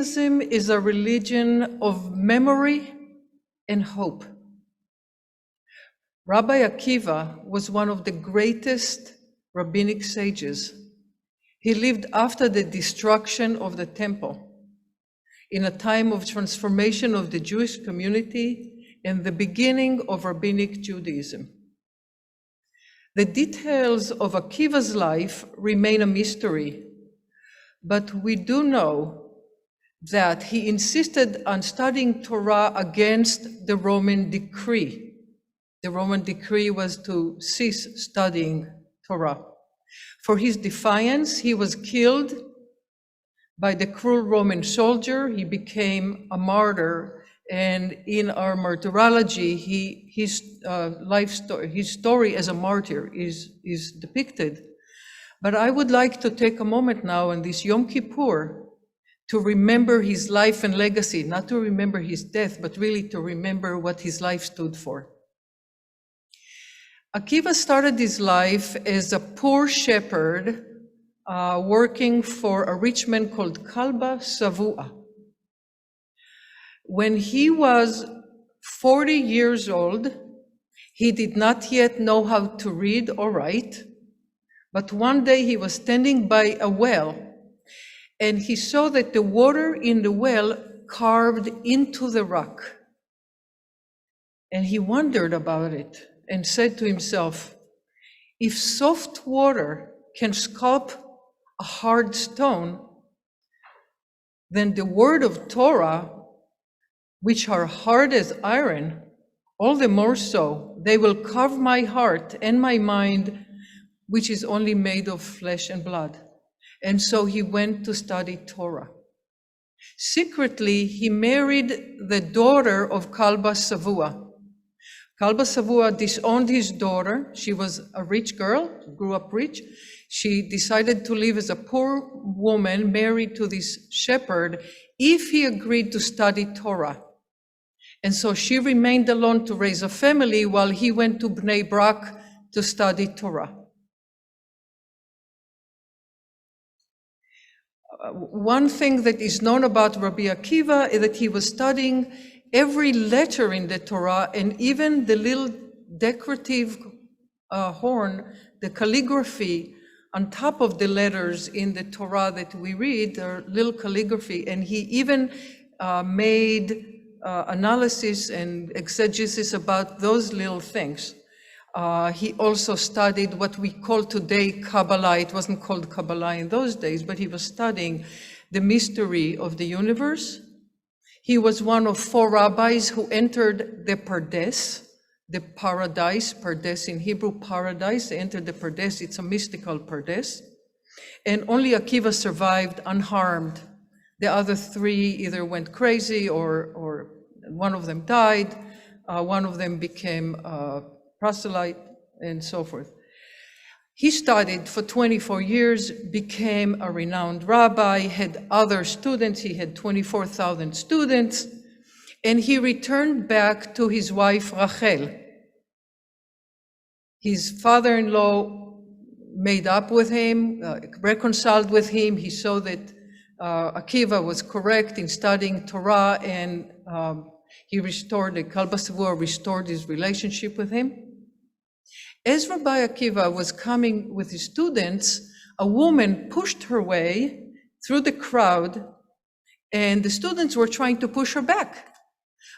Judaism is a religion of memory and hope. Rabbi Akiva was one of the greatest rabbinic sages. He lived after the destruction of the temple, in a time of transformation of the Jewish community and the beginning of rabbinic Judaism. The details of Akiva's life remain a mystery, but we do know that he insisted on studying Torah against the Roman decree. The Roman decree was to cease studying Torah. For his defiance, he was killed by the cruel Roman soldier. He became a martyr, and in our martyrology, his story as a martyr is depicted. But I would like to take a moment now on this Yom Kippur to remember his life and legacy, not to remember his death, but really to remember what his life stood for. Akiva started his life as a poor shepherd working for a rich man called Kalba Savua. When he was 40 years old, he did not yet know how to read or write, but one day he was standing by a well, and he saw that the water in the well carved into the rock. And he wondered about it and said to himself, if soft water can sculpt a hard stone, then the word of Torah, which are hard as iron, all the more so, they will carve my heart and my mind, which is only made of flesh and blood. And so he went to study Torah. Secretly, he married the daughter of Kalba Savua. Kalba Savua disowned his daughter. She was a rich girl, grew up rich. She decided to live as a poor woman married to this shepherd if he agreed to study Torah. And so she remained alone to raise a family while he went to Bnei Brak to study Torah. One thing that is known about Rabbi Akiva is that he was studying every letter in the Torah, and even the little decorative horn, the calligraphy on top of the letters in the Torah that we read, or little calligraphy, and he even made analysis and exegesis about those little things. He also studied what we call today Kabbalah. It wasn't called Kabbalah in those days, but he was studying the mystery of the universe. He was one of 4 rabbis who entered the Pardes, the paradise, Pardes in Hebrew, paradise. They entered the Pardes. It's a mystical Pardes. And only Akiva survived unharmed. The other 3 either went crazy or one of them died. One of them became proselyte, and so forth. He studied for 24 years, became a renowned rabbi, had other students. He had 24,000 students, and he returned back to his wife, Rachel. His father-in-law made up with him, reconciled with him. He saw that Akiva was correct in studying Torah, and Kalba Savua restored his relationship with him. As Rabbi Akiva was coming with his students, a woman pushed her way through the crowd, and the students were trying to push her back.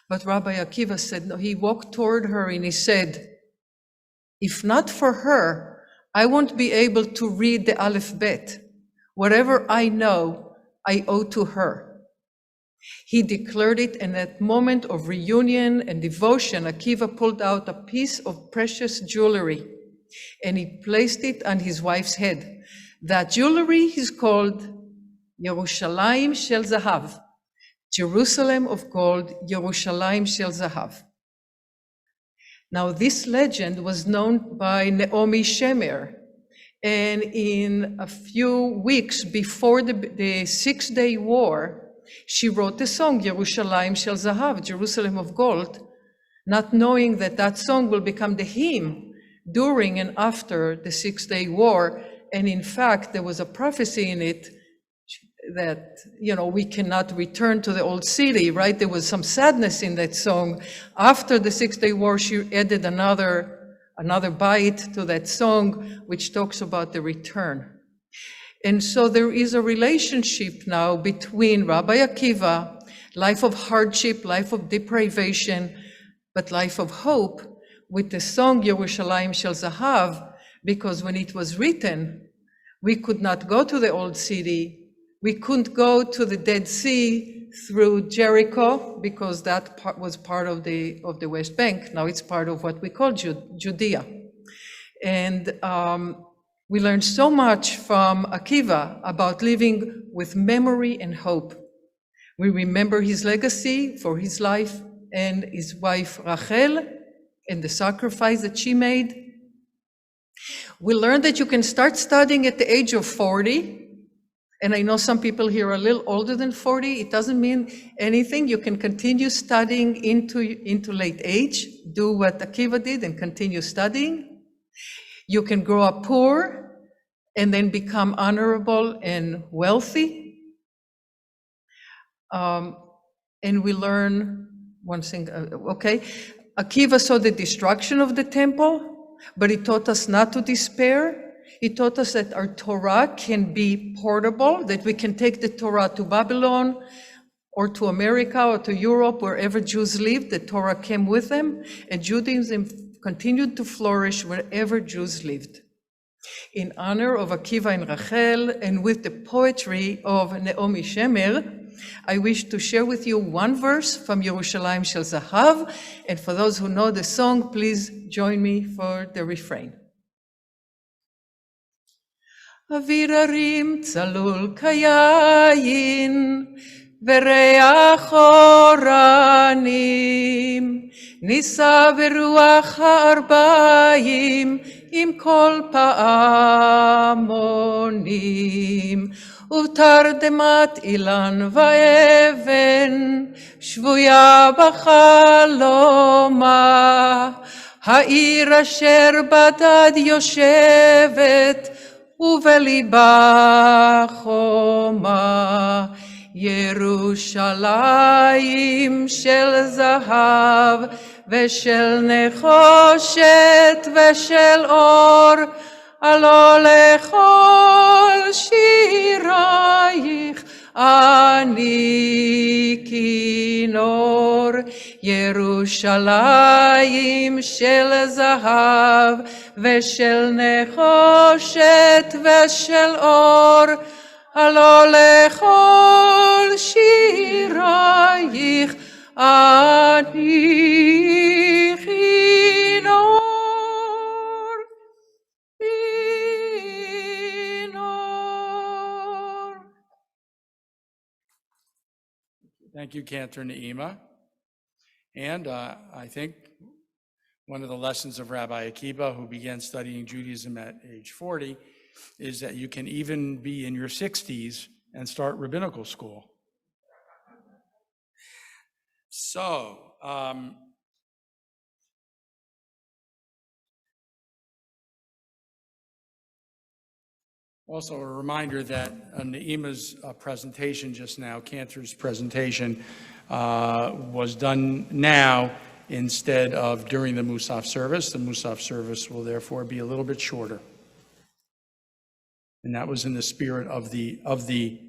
But Rabbi Akiva said, no, he walked toward her and he said, if not for her, I won't be able to read the Aleph Bet. Whatever I know, I owe to her. He declared it, in that moment of reunion and devotion, Akiva pulled out a piece of precious jewelry and he placed it on his wife's head. That jewelry is called Yerushalayim Shel Zahav, Jerusalem of gold, Yerushalayim Shel Zahav. Now this legend was known by Naomi Shemer, and in a few weeks before the 6-day war, she wrote the song, Yerushalayim Shel Zahav, Jerusalem of Gold, not knowing that that song will become the hymn during and after the 6-day war. And in fact, there was a prophecy in it we cannot return to the old city, right? There was some sadness in that song. After the Six-Day War, she added another bite to that song, which talks about the return. And so there is a relationship now between Rabbi Akiva, life of hardship, life of deprivation, but life of hope, with the song Yerushalayim Shel Zahav, because when it was written, we could not go to the old city. We couldn't go to the Dead Sea through Jericho, because that was part of the West Bank. Now it's part of what we call Judea. And we learned so much from Akiva about living with memory and hope. We remember his legacy for his life and his wife Rachel and the sacrifice that she made. We learned that you can start studying at the age of 40. And I know some people here are a little older than 40. It doesn't mean anything. You can continue studying into late age. Do what Akiva did and continue studying. You can grow up poor and then become honorable and wealthy. And we learn one thing, okay. Akiva saw the destruction of the temple, but he taught us not to despair. He taught us that our Torah can be portable, that we can take the Torah to Babylon or to America or to Europe, wherever Jews lived. The Torah came with them, and Judaism continued to flourish wherever Jews lived. In honor of Akiva and Rachel, and with the poetry of Naomi Shemer, I wish to share with you one verse from Yerushalayim Shel Zahav, and for those who know the song, please join me for the refrain. אוויר הרים צלול כיין, וריח אורנים, נישא ברוח הארבעים, עם כל פעמונים, ובתרדמת אילן ואבן, שבויה בחלומה, העיר אשר בדד יושבת, ובליבה חומה, ירושלים של זהב ושל נחושת ושל אור, הלא לכל שירייך אני כינור. ירושלים של זהב ושל נחושת ושל אור, הלא לכל שירייך אני כינור. Thank you, Cantor Naima. And I think one of the lessons of Rabbi Akiva, who began studying Judaism at age 40, is that you can even be in your 60s and start rabbinical school. So, also a reminder that Naima's presentation just now, Cantor's presentation, was done now instead of during the Musaf service. The Musaf service will therefore be a little bit shorter. And that was in the spirit of the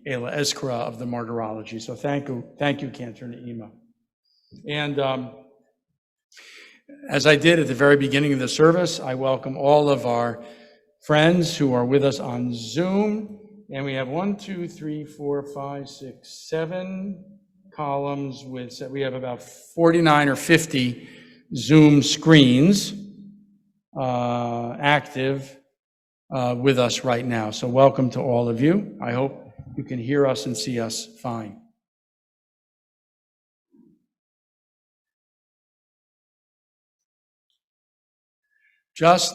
Ela Eskra, of the martyrology. So thank you, Cantor Naima. And as I did at the very beginning of the service, I welcome all of our friends who are with us on Zoom. And we have 1, 2, 3, 4, 5, 6, 7 columns with, we have about 49 or 50 Zoom screens active with us right now. So welcome to all of you. I hope you can hear us and see us fine. Just